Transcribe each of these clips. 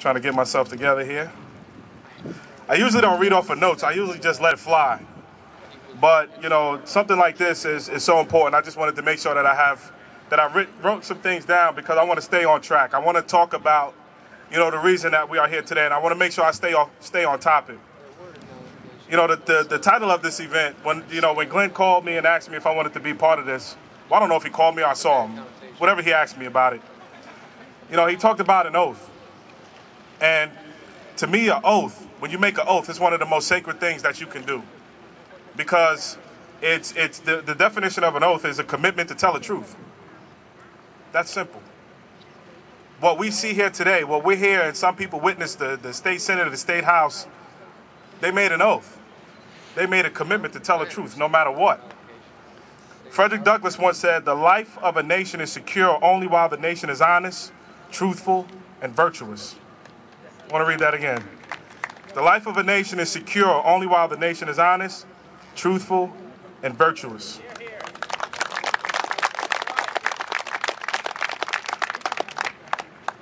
Trying to get myself together here. I usually don't read off of notes. I usually just let it fly. But, you know, something like this is so important. I just wanted to make sure that I wrote some things down because I want to stay on track. I want to talk about, you know, the reason that we are here today, and I want to make sure I stay on topic. You know, the title of this event, when Glenn called me and asked me if I wanted to be part of this, well, I don't know if he called me or I saw him, whatever he asked me about it. You know, he talked about an oath. And to me, an oath, when you make an oath, it's one of the most sacred things that you can do. Because it's the definition of an oath is a commitment to tell the truth. That's simple. What we see here today, what we're here, and some people witnessed the state senate, the state house, they made an oath. They made a commitment to tell the truth, no matter what. Frederick Douglass once said, "The life of a nation is secure only while the nation is honest, truthful, and virtuous." I want to read that again. The life of a nation is secure only while the nation is honest, truthful, and virtuous.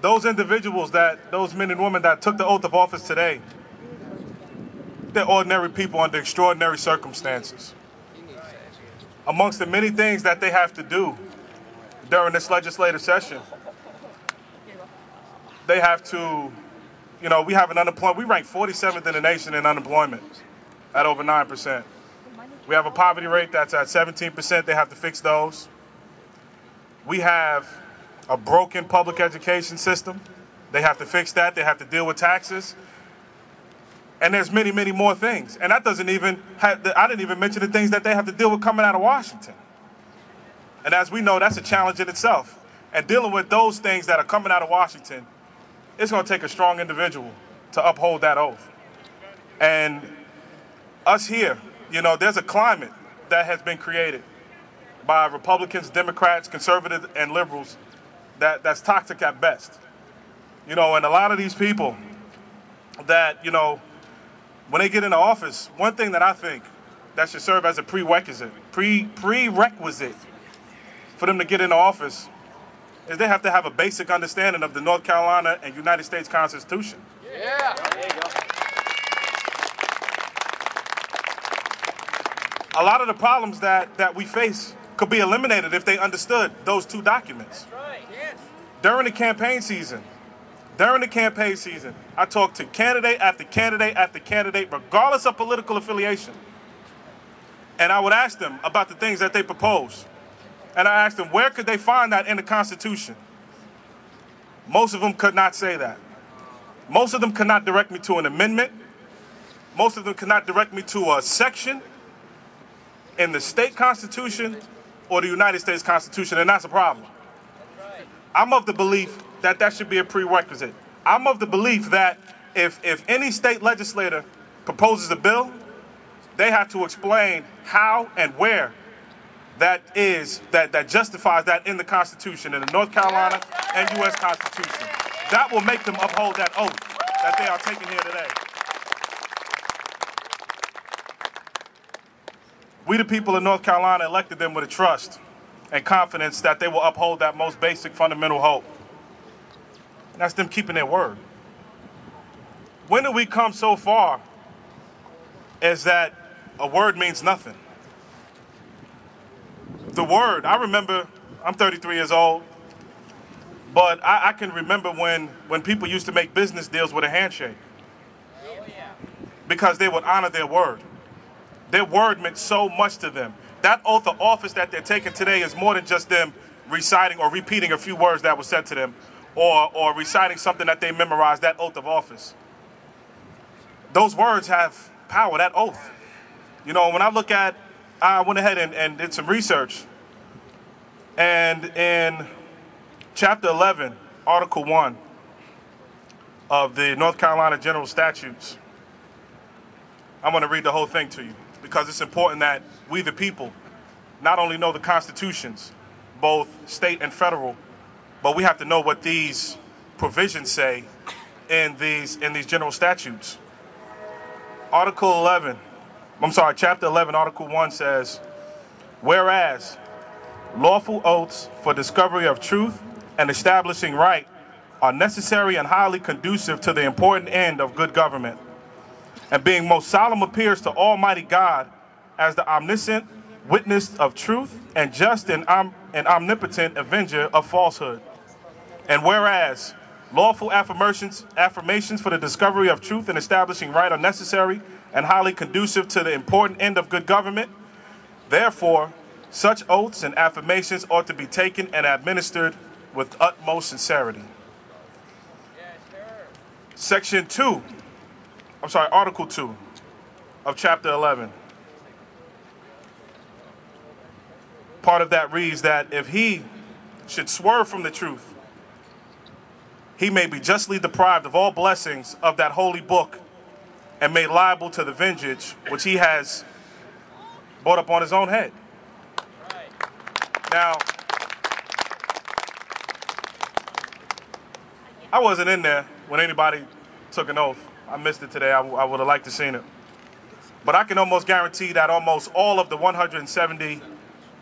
Those individuals, those men and women that took the oath of office today, they're ordinary people under extraordinary circumstances. Amongst the many things that they have to do during this legislative session, they have to, you know, we have an unemployment. We rank 47th in the nation in unemployment at over 9%. We have a poverty rate that's at 17%. They have to fix those. We have a broken public education system. They have to fix that. They have to deal with taxes. And there's many, many more things. And that doesn't even I didn't even mention the things that they have to deal with coming out of Washington. And as we know, that's a challenge in itself. And dealing with those things that are coming out of Washington, it's going to take a strong individual to uphold that oath. And us here, you know, there's a climate that has been created by Republicans, Democrats, conservatives, and liberals that's toxic at best. You know, and a lot of these people that, you know, when they get into office, one thing that I think that should serve as a prerequisite for them to get into office is they have to have a basic understanding of the North Carolina and United States Constitution. Yeah. There you go. A lot of the problems that we face could be eliminated if they understood those two documents. That's right. Yes. During the campaign season, I talked to candidate after candidate after candidate, regardless of political affiliation. And I would ask them about the things that they propose. And I asked them, where could they find that in the Constitution? Most of them could not say that. Most of them could not direct me to an amendment. Most of them could not direct me to a section in the state Constitution or the United States Constitution, and that's a problem. I'm of the belief that that should be a prerequisite. I'm of the belief that if any state legislator proposes a bill, they have to explain how and where that justifies that in the Constitution, in the North Carolina and U.S. Constitution. That will make them uphold that oath that they are taking here today. We, the people of North Carolina, elected them with a trust and confidence that they will uphold that most basic fundamental hope. And that's them keeping their word. When do we come so far as that a word means nothing? The word, I remember, I'm 33 years old, but I can remember when people used to make business deals with a handshake because they would honor their word. Their word meant so much to them. That oath of office that they're taking today is more than just them reciting or repeating a few words that were said to them or reciting something that they memorized, that oath of office. Those words have power, that oath. You know, when I went ahead and did some research, and in Chapter 11, Article 1 of the North Carolina General Statutes, I'm going to read the whole thing to you because it's important that we, the people, not only know the constitutions, both state and federal, but we have to know what these provisions say in these general statutes. Chapter 11, Article 1 says, whereas lawful oaths for discovery of truth and establishing right are necessary and highly conducive to the important end of good government, and being most solemn appears to Almighty God as the omniscient witness of truth and just and omnipotent avenger of falsehood. And whereas lawful affirmations for the discovery of truth and establishing right are necessary and highly conducive to the important end of good government, therefore, such oaths and affirmations ought to be taken and administered with utmost sincerity. Article 2 of Chapter 11. Part of that reads that if he should swerve from the truth, he may be justly deprived of all blessings of that holy book and made liable to the vengeance which he has brought up on his own head. Now, I wasn't in there when anybody took an oath. I missed it today. I would have liked to have seen it. But I can almost guarantee that almost all of the 170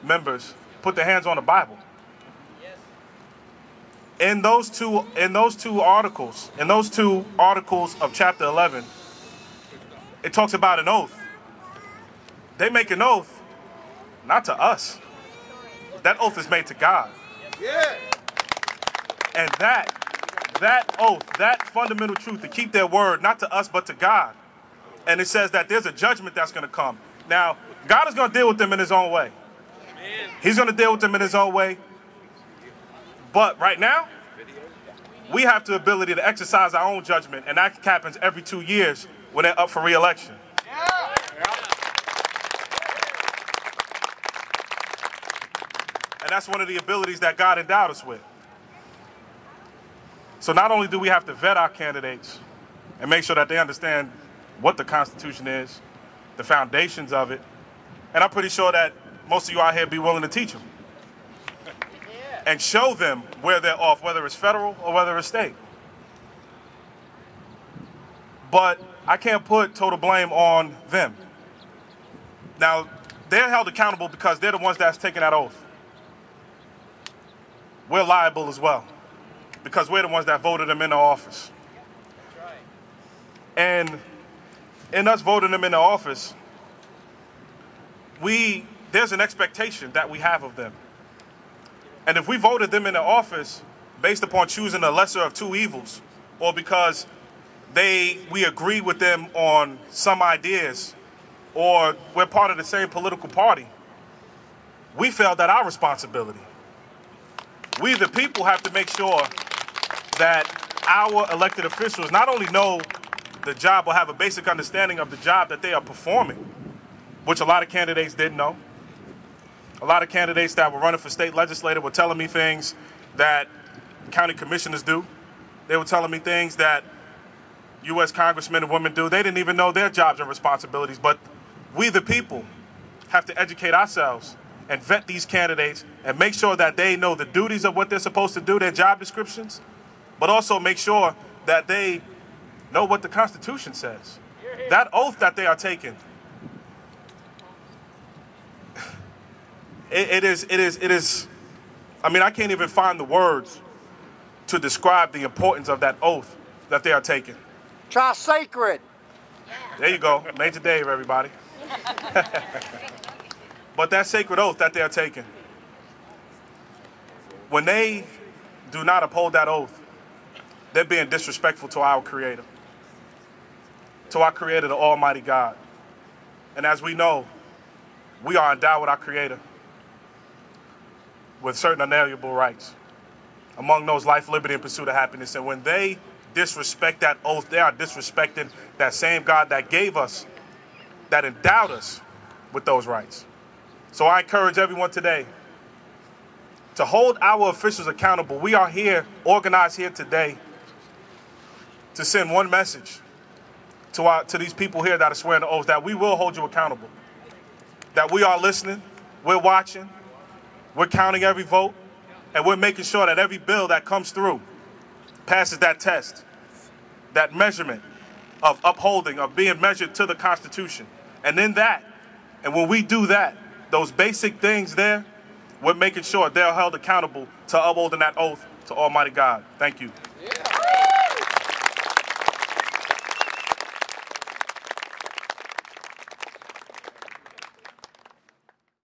members put their hands on the Bible. In those two articles of chapter 11, it talks about an oath. They make an oath, not to us. That oath is made to God. Yeah. And that oath, that fundamental truth, to keep their word, not to us, but to God. And it says that there's a judgment that's going to come. Now, God is going to deal with them in his own way. He's going to deal with them in his own way. But right now, we have the ability to exercise our own judgment, and that happens every 2 years when they're up for re-election. Yeah. And that's one of the abilities that God endowed us with. So not only do we have to vet our candidates and make sure that they understand what the Constitution is, the foundations of it, and I'm pretty sure that most of you out here be willing to teach them and show them where they're off, whether it's federal or whether it's state. But I can't put total blame on them. Now, they're held accountable because they're the ones that's taking that oath. We're liable as well because we're the ones that voted them into office. And in us voting them into office, there's an expectation that we have of them. And if we voted them into office based upon choosing the lesser of two evils, or because we agree with them on some ideas, or we're part of the same political party, we failed at our responsibility. We, the people, have to make sure that our elected officials not only know the job or have a basic understanding of the job that they are performing, which a lot of candidates didn't know. A lot of candidates that were running for state legislator were telling me things that county commissioners do. They were telling me things that U.S. congressmen and women do. They didn't even know their jobs and responsibilities. But we, the people, have to educate ourselves and vet these candidates and make sure that they know the duties of what they're supposed to do, their job descriptions, but also make sure that they know what the Constitution says. That oath that they are taking, it is, I mean, I can't even find the words to describe the importance of that oath that they are taking. Try sacred. There you go. Major Dave, everybody. But that sacred oath that they are taking, when they do not uphold that oath, they're being disrespectful to our Creator, the Almighty God. And as we know, we are endowed with our Creator with certain unalienable rights. Among those, life, liberty, and pursuit of happiness. And when they disrespect that oath, they are disrespecting that same God that gave us, that endowed us with those rights. So I encourage everyone today to hold our officials accountable. We are here, organized here today, to send one message to these people here that are swearing the oath, that we will hold you accountable, that we are listening, we're watching, we're counting every vote, and we're making sure that every bill that comes through passes that test, that measurement of upholding, of being measured to the Constitution. And in that, and when we do that, those basic things there, we're making sure they're held accountable to upholding that oath to Almighty God. Thank you. Yeah.